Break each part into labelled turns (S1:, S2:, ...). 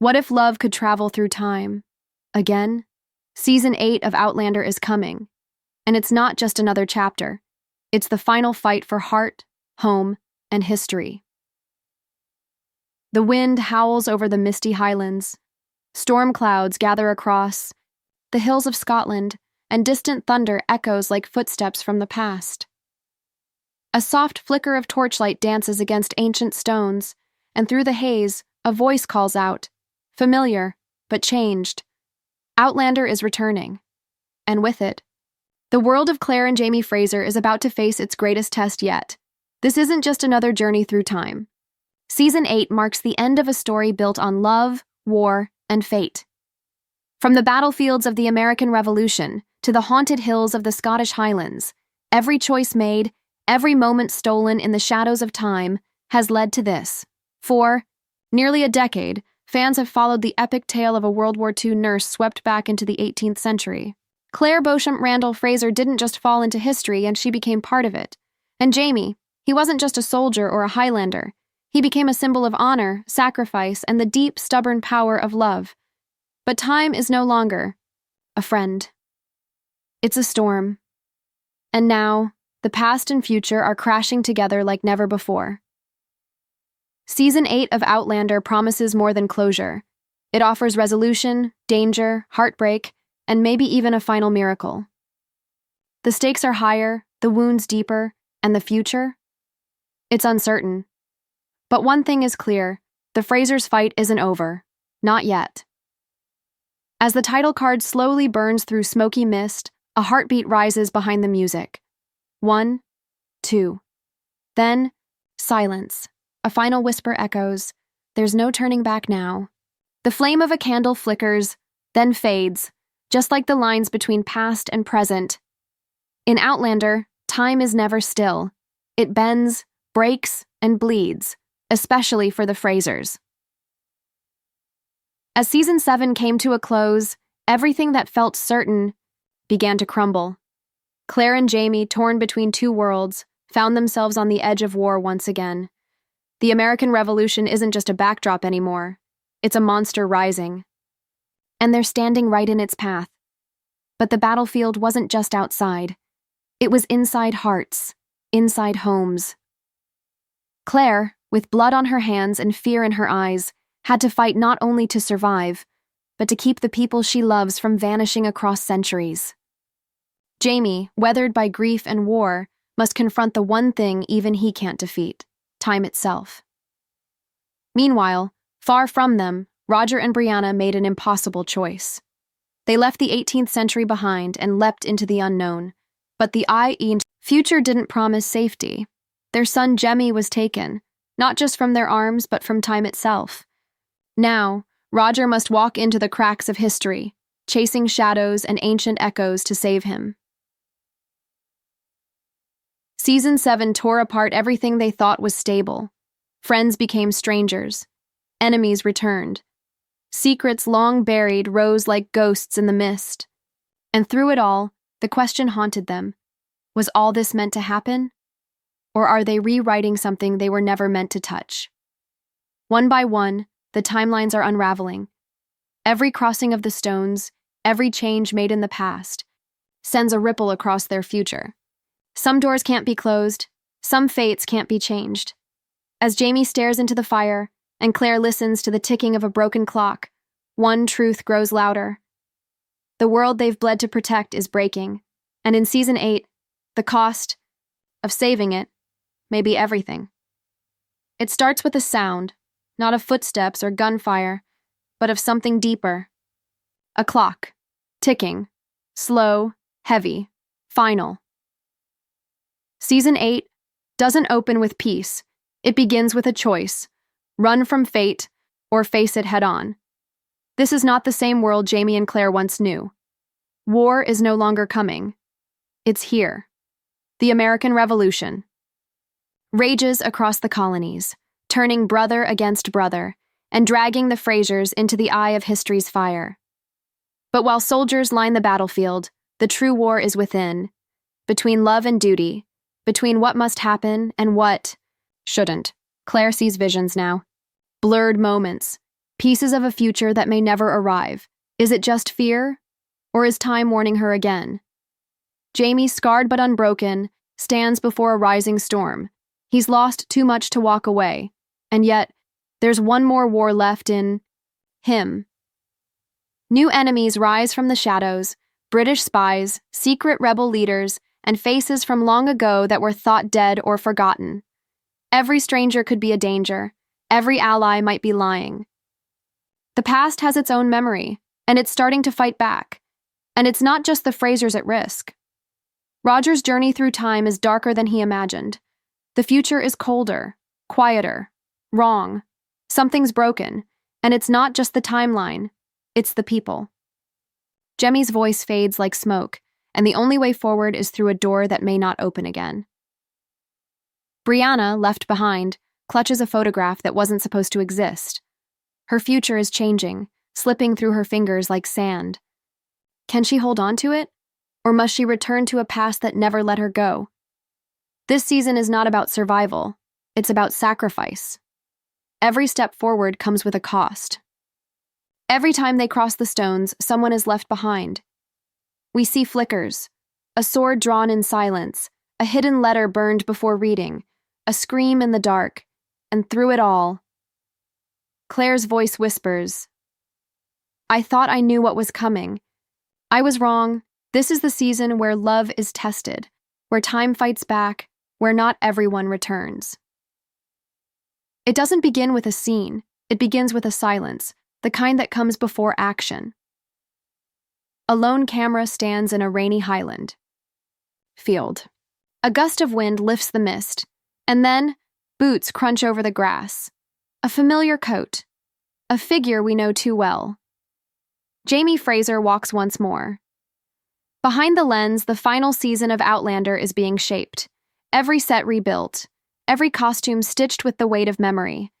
S1: What if love could travel through time? Again? Season 8 of Outlander is coming. And it's not just another chapter. It's the final fight for heart, home, and history. The wind howls over the misty highlands. Storm clouds gather across the hills of Scotland, and distant thunder echoes like footsteps from the past. A soft flicker of torchlight dances against ancient stones, and through the haze, a voice calls out, familiar, but changed. Outlander is returning. And with it, the world of Claire and Jamie Fraser is about to face its greatest test yet. This isn't just another journey through time. Season 8 marks the end of a story built on love, war, and fate. From the battlefields of the American Revolution to the haunted hills of the Scottish Highlands, every choice made, every moment stolen in the shadows of time, has led to this. For nearly a decade, fans have followed the epic tale of a World War II nurse swept back into the 18th century. Claire Beauchamp Randall Fraser didn't just fall into history, and she became part of it. And Jamie, he wasn't just a soldier or a Highlander. He became a symbol of honor, sacrifice, and the deep, stubborn power of love. But time is no longer a friend. It's a storm. And now, the past and future are crashing together like never before. Season 8 of Outlander promises more than closure. It offers resolution, danger, heartbreak, and maybe even a final miracle. The stakes are higher, the wounds deeper, and the future? It's uncertain. But one thing is clear, the Frasers' fight isn't over. Not yet. As the title card slowly burns through smoky mist, a heartbeat rises behind the music. 1, 2. Then, silence. A final whisper echoes. There's no turning back now. The flame of a candle flickers, then fades, just like the lines between past and present. In Outlander, time is never still. It bends, breaks, and bleeds, especially for the Frasers. As Season 7 came to a close, everything that felt certain began to crumble. Claire and Jamie, torn between two worlds, found themselves on the edge of war once again. The American Revolution isn't just a backdrop anymore. It's a monster rising. And they're standing right in its path. But the battlefield wasn't just outside. It was inside hearts, inside homes. Claire, with blood on her hands and fear in her eyes, had to fight not only to survive, but to keep the people she loves from vanishing across centuries. Jamie, weathered by grief and war, must confront the one thing even he can't defeat: time itself. Meanwhile, far from them, Roger and Brianna made an impossible choice. They left the 18th century behind and leapt into the unknown. But the future didn't promise safety. Their son Jemmy was taken, not just from their arms but from time itself. Now, Roger must walk into the cracks of history, chasing shadows and ancient echoes to save him. Season 7 tore apart everything they thought was stable. Friends became strangers. Enemies returned. Secrets long buried rose like ghosts in the mist. And through it all, the question haunted them. Was all this meant to happen? Or are they rewriting something they were never meant to touch? One by one, the timelines are unraveling. Every crossing of the stones, every change made in the past, sends a ripple across their future. Some doors can't be closed, some fates can't be changed. As Jamie stares into the fire, and Claire listens to the ticking of a broken clock, one truth grows louder. The world they've bled to protect is breaking, and in Season 8, the cost of saving it may be everything. It starts with a sound, not of footsteps or gunfire, but of something deeper. A clock, ticking, slow, heavy, final. Season 8 doesn't open with peace. It begins with a choice: run from fate or face it head-on. This is not the same world Jamie and Claire once knew. War is no longer coming. It's here. The American Revolution rages across the colonies, turning brother against brother and dragging the Frasers into the eye of history's fire. But while soldiers line the battlefield, the true war is within, between love and duty, between what must happen and what shouldn't. Claire sees visions now. Blurred moments, Pieces of a future that may never arrive. Is it just fear? Or is time warning her again? Jamie, scarred but unbroken, stands before a rising storm. He's lost too much to walk away. And yet, there's one more war left in him. New enemies rise from the shadows, British spies, secret rebel leaders, and faces from long ago that were thought dead or forgotten. Every stranger could be a danger. Every ally might be lying. The past has its own memory, and it's starting to fight back. And it's not just the Frasers at risk. Roger's journey through time is darker than he imagined. The future is colder, quieter, wrong. Something's broken, and it's not just the timeline, it's the people. Jemmy's voice fades like smoke, and the only way forward is through a door that may not open again. Brianna, left behind, clutches a photograph that wasn't supposed to exist. Her future is changing, slipping through her fingers like sand. Can she hold on to it? Or must she return to a past that never let her go? This season is not about survival. It's about sacrifice. Every step forward comes with a cost. Every time they cross the stones, someone is left behind. We see flickers, a sword drawn in silence, a hidden letter burned before reading, a scream in the dark, and through it all, Claire's voice whispers, "I thought I knew what was coming. I was wrong. This is the season where love is tested, where time fights back, where not everyone returns." It doesn't begin with a scene. It begins with a silence, the kind that comes before action. A lone camera stands in a rainy highland field. A gust of wind lifts the mist, and then boots crunch over the grass. A familiar coat. A figure we know too well. Jamie Fraser walks once more. Behind the lens, the final season of Outlander is being shaped. Every set rebuilt. Every costume stitched with the weight of memory.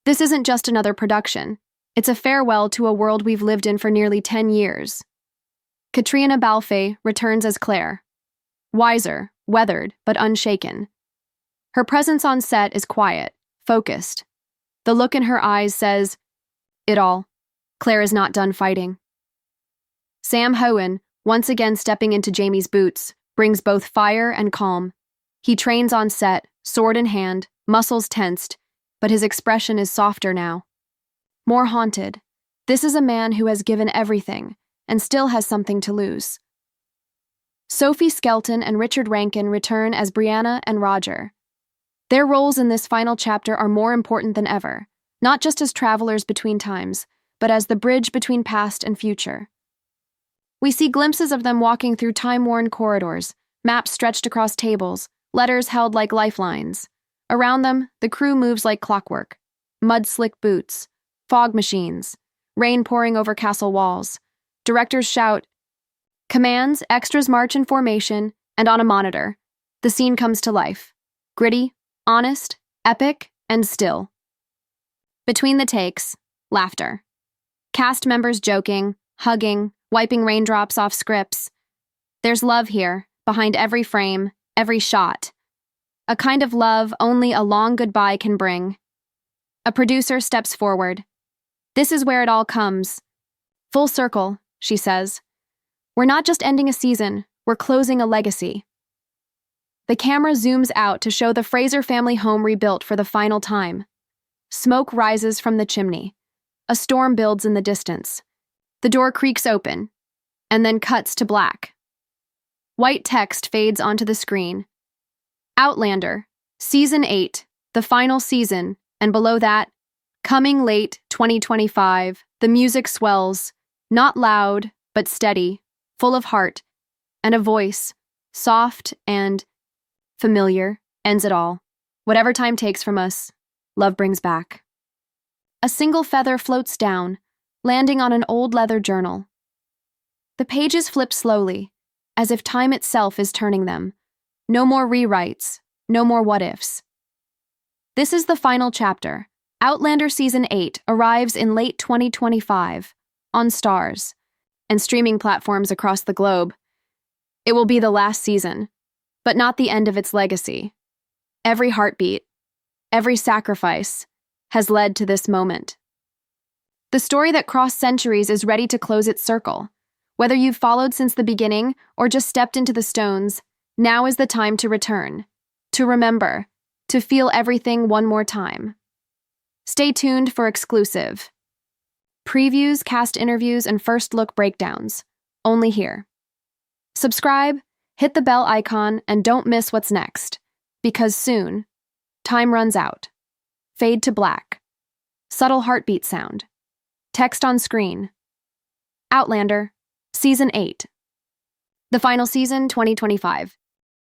S1: This isn't just another production. It's a farewell to a world we've lived in for nearly 10 years. Diana Gabaldon returns as Claire. Wiser, weathered, but unshaken. Her presence on set is quiet, focused. The look in her eyes says, "It all. Claire is not done fighting." Sam Hohen, once again stepping into Jamie's boots, brings both fire and calm. He trains on set, sword in hand, muscles tensed, but his expression is softer now. More haunted. This is a man who has given everything, and still has something to lose. Sophie Skelton and Richard Rankin return as Brianna and Roger. Their roles in this final chapter are more important than ever, not just as travelers between times, but as the bridge between past and future. We see glimpses of them walking through time-worn corridors, maps stretched across tables, letters held like lifelines. Around them, the crew moves like clockwork. Mud-slick boots, fog machines, rain pouring over castle walls. Directors shout, commands, extras march in formation, and on a monitor, the scene comes to life. Gritty, honest, epic, and still. Between the takes, laughter. Cast members joking, hugging, wiping raindrops off scripts. There's love here, behind every frame, every shot. A kind of love only a long goodbye can bring. A producer steps forward. "This is where it all comes. Full circle," she says. "We're not just ending a season, we're closing a legacy." The camera zooms out to show the Fraser family home rebuilt for the final time. Smoke rises from the chimney. A storm builds in the distance. The door creaks open, and then cuts to black. White text fades onto the screen. Outlander, Season 8, the final season, and below that, coming late 2025, the music swells, not loud, but steady, full of heart, and a voice, soft and familiar, ends it all. Whatever time takes from us, love brings back. A single feather floats down, landing on an old leather journal. The pages flip slowly, as if time itself is turning them. No more rewrites, no more what-ifs. This is the final chapter. Outlander Season 8 arrives in late 2025 on Starz and streaming platforms across the globe. It will be the last season, but not the end of its legacy. Every heartbeat, every sacrifice has led to this moment. The story that crossed centuries is ready to close its circle. Whether you've followed since the beginning or just stepped into the stones, now is the time to return, to remember, to feel everything one more time. Stay tuned for exclusive previews, cast interviews, and first look breakdowns, only here. Subscribe, hit the bell icon, and don't miss what's next, because soon, time runs out. Fade to black. Subtle heartbeat sound. Text on screen. Outlander, Season 8. The final season, 2025.